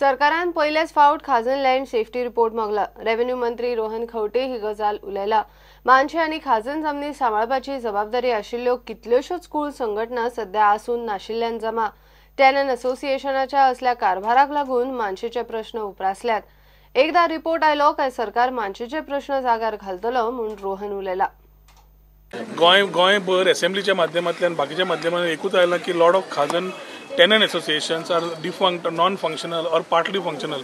सरकारान पयलेच फावट खाजन लँड सेफ्टी रिपोर्ट मागला। रेव्हेन्यू मंत्री रोहन खंवटे ही गजाल उलयला। मानशे आनी खाजन जमनी सांबाळपाची जबाबदारी आशिल्ल्यो कितल्योशोच स्कूल संघटना सध्या आसून नाशिल्ल्यान जमा टेनन असोसिएशनाच्या असल्या कारभाराक लागून मानशेचे प्रश्न उप्रासल्यात। एकदा रिपोर्ट आयलो काय सरकार मानशेचे प्रश्न जाग्यार घालतलो म्हणून रोहन उलयला। गोंयभर असेंब्लीच्या माध्यमांतल्यान बाकीच्या माध्यमांतल्यान एकूच आयला की लॉट ऑफ खाजन tenant associations are defunct, non functional or partly functional.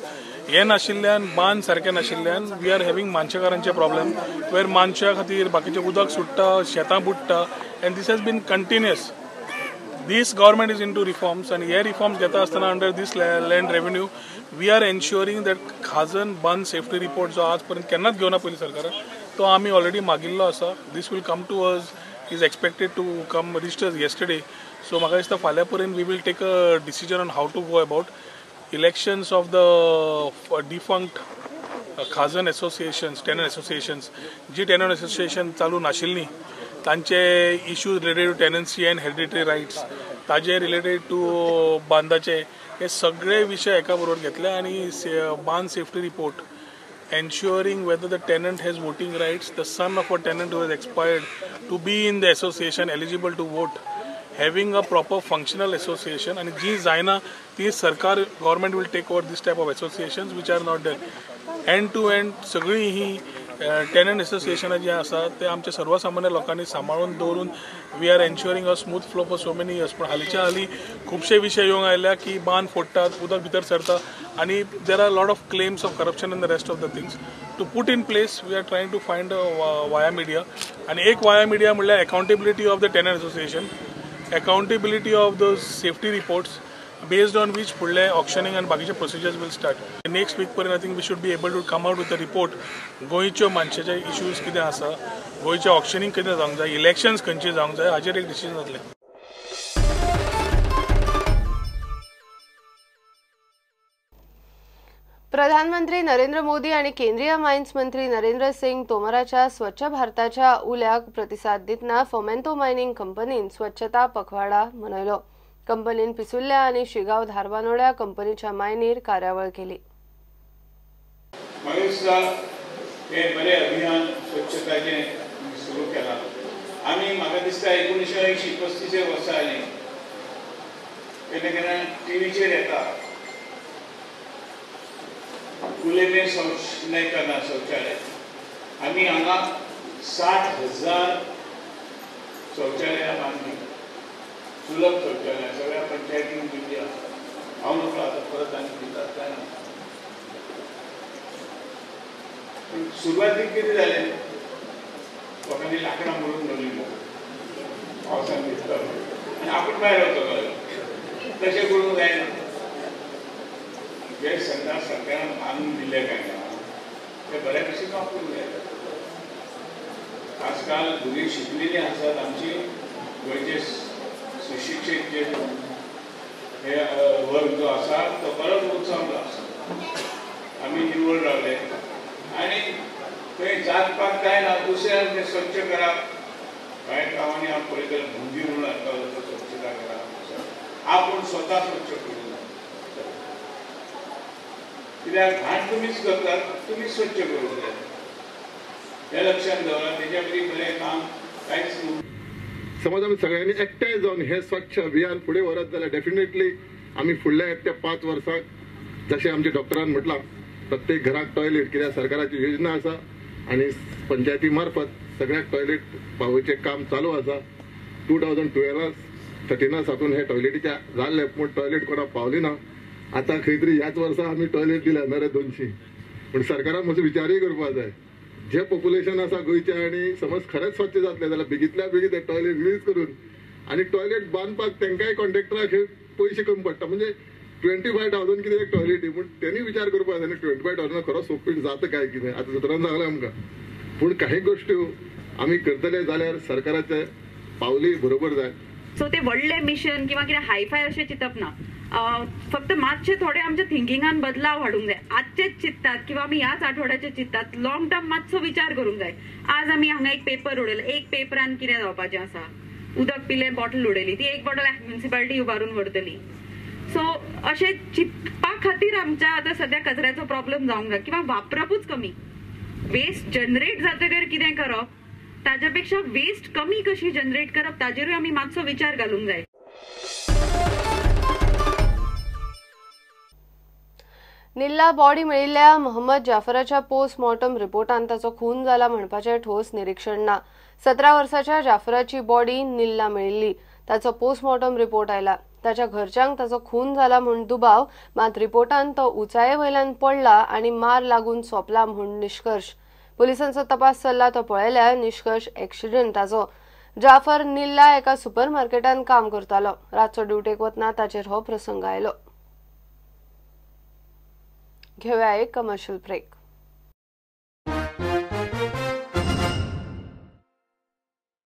हे नाशिल्ल्यान बांद सारखे नाशिल्ल्यान वी आर हॅव्हिंग मानशेकारांचे प्रॉब्लेम वेर मानशा खातीर बाकीचे उदक सुट्टा, शेतां बुडटा and this has been continuous. This government is into reforms and हे reforms घेता असताना under this land revenue we are ensuring that खाजन बंद safety report जो आजपर्यंत केन्नाच घेवना पयली सरकारान तो आमी ऑलरेडी मागिल्लो आसा। This will come to us, is expected to come reached us yesterday. So म्हाका दिसता फाल्यां पर्यंत we will take a decision on how to go about elections of the defunct खाजन associations, tenant associations, जी tenant association चालू नाशिल्ली तांचे issues related to tenancy and hereditary rights ताजे related to बांदाचे हे सगळे विषय एका बरोबर घेतले आणि बांद safety report ensuring whether the tenant has voting rights, the son of a tenant who has expired to be in the association eligible to vote, having a proper functional association आणि जी जायना ती सरकार government will take over this type of associations which are not there. End to end सगळी ही tenant एसोसिएशनां जी आसा ते आमच्या सर्वसामान्य लोकांनी सांबाळून दवरून we are ensuring a smooth flow for so many years. पण हालींच्या हालीं खुबशे विशय येवंक आयल्या की बांद फोडटात, उदक भितर सरता आणि there are lot of claims of corruption in the rest of the things to put in place. We are trying to find via media आणि एक वाया मिडिया म्हणल्यार accountability of the tenant association, accountability of the safety reports based on which फुडले auctioning and बाकीचे procedures will start. Next week पर्यंत I think we should be able to come out with a report. गोंयच्यो मानशेचे issues कितें आसा, गोंयचे auctioning कितें जावंक जाय, इलेक्शन्स खंयचे जावंक जाय हाचेर एक डिसिजन जातलें। प्रधानमंत्री नरेंद्र मोदी आणि केंद्रीय मायन्स मंत्री नरेंद्र सिंग तोमराच्या स्वच्छ भारताच्या उल्याक प्रतिसाद दितना फोमेंतो मायनिंग कंपनीन स्वच्छता पखवाडा मनयलो। कंपनीन पिसुल्ल्या आणि शिगाव धारबानोड्या कंपनीच्या मायनीर कार्यावळ केली। हे बरे अभियान स्वच्छताचे सुरू केला। आम्ही म्हाका दिसता 1935 वर्सांनी केन्ना केन्ना टीव्हीचेर येता कुलेबे शौचालय। आम्ही हांगा 60,000 शौचालयां बांधली, सुलभ शौचालय सगळ्या पंचायतीन दिल्ली आसा। हांव नको आता परत आनी दितात काय ना। सुरवातीक कितें जालें, लोकांनी लाकडां मोडून दवरली पावसान भिजतालो आनी आपूण भायर वचपाक तशें करूंक जायना। जे संडास सरकारान बांदून दिले काय ना ते बऱ्या भशेन वापरूंक जाय। आजकाल भुरगीं शिकलेलीं आसात आमची गोंयचे सुशिक्षित जे हे वर्ग जो आसा तो बरोच उत्सवलो आसा। आमी निवळ रावले आनी थंय जातपाक जायना, दुसऱ्याक ते स्वच्छ करप। कांय गांवांनी हांव पळयतां भुंगी म्हणून आसता स्वच्छता करप, आपूण स्वता स्वच्छ करूंक जाय। कित्याक घाण तुमीच करतात, तुमीच स्वच्छ करूंक जाय हे लक्षात दवरात। तेच्या पयलीं बरें काम कांयच न्हू। समज आमी सगळ्यांनी एकठांय जावन हे स्वच्छ अभियान फुडें व्हरत जाल्यार डेफिनेटली आमी फुडल्या त्या 5 वर्सांक जशें आमच्या डॉक्टरान म्हटलां प्रत्येक घराक टॉयलेट, कित्याक सरकाराची योजना आसा आनी पंचायती मार्फत सगळ्याक टॉयलेट पावोवचें काम चालू आसा। 2012-13 साकून हे टॉयलेटीचे जाल्ले पूण टॉयलेट कोणाक पावली ना। आतां खंय तरी ह्याच वर्सा आमी टॉयलेट दिल्या मेरे 200, पूण सरकारान मातसो विचारूय करपाक जाय। जे पॉप्युलेशन आसा गोंयचे आनी समज खरेंच स्वच्छ जातले जाल्यार बेगींतल्या बेगीन ते टॉयलेट रिलीज करून आनी टॉयलेट बांदपाक तांकांय कॉन्ट्रॅक्टराक पयशे कमी पडटा। म्हणजे 25,000 कितें एक टॉयलेटी, पूण तेणी विचार करपाक जाय 25,000 खरो सोंपेट जाता काय कितें। आतां 17 जालें आमकां, पूण काही गोश्टी आमी करतले जाल्यार सरकाराचे पावली बरोबर जाय। सो ते व्हडले मिशन किंवा कितें हायफाय अशें चिंतप ना, फक्त मातशे थोडे आमच्या थिंकिंगान बदलाव हाडूंक जाय। आजचेच चिंततात किंवा आमी ह्याच आठवड्याचे चिंततात, लॉंग टर्म मातसो विचार करूंक जाय। आज आमी हांगा एक पेपर उडयलो, एक पेपरान कितें जावपाचें आसा, उदक पिले बॉटल उडयली, ती एक बॉटल म्युनिसिपालिटी उबारून व्हरतली। सो अशें चिंतपा खातीर आमच्या आतां सध्या कचऱ्याचो प्रॉब्लेम जावंक ना किंवा वापरपूच कमी. वेस्ट जनरेट जातकीर कितें करप, ताच्या पेक्षा वेस्ट कमी कशी जनरेट करप ताजेरूय आमी मातसो विचार घालूंक जाय. निल्ला बॉडी मेळिल्ल्या मोहम्मद जाफराच्या पोस्टमॉर्टम रिपोर्टान ताचो खून जाला म्हणपाचें ठोस निरीक्षण ना. 17 वर्साच्या जाफराची बॉडी निल्ला मेळिल्ली. ताचो पोस्टमॉर्टम रिपोर्ट आयला. ताच्या घरच्यांक ताचो खून जाला म्हूण दुबाव, मात रिपोर्टान तो उंचाये वयल्यान पडला आनी मार लागून सोंपला म्हूण निश्कर्श. पुलिसांचो तपास चल्ला तो पळयल्यार निश्कर्श एक्सिडेंटाचो. जाफर निल्ला एका सुपरमार्केटान काम करतालो. रातचो ड्युटेक वतना ताचेर हो प्रसंग आयलो. घेऊया एक कमर्शियल ब्रेक.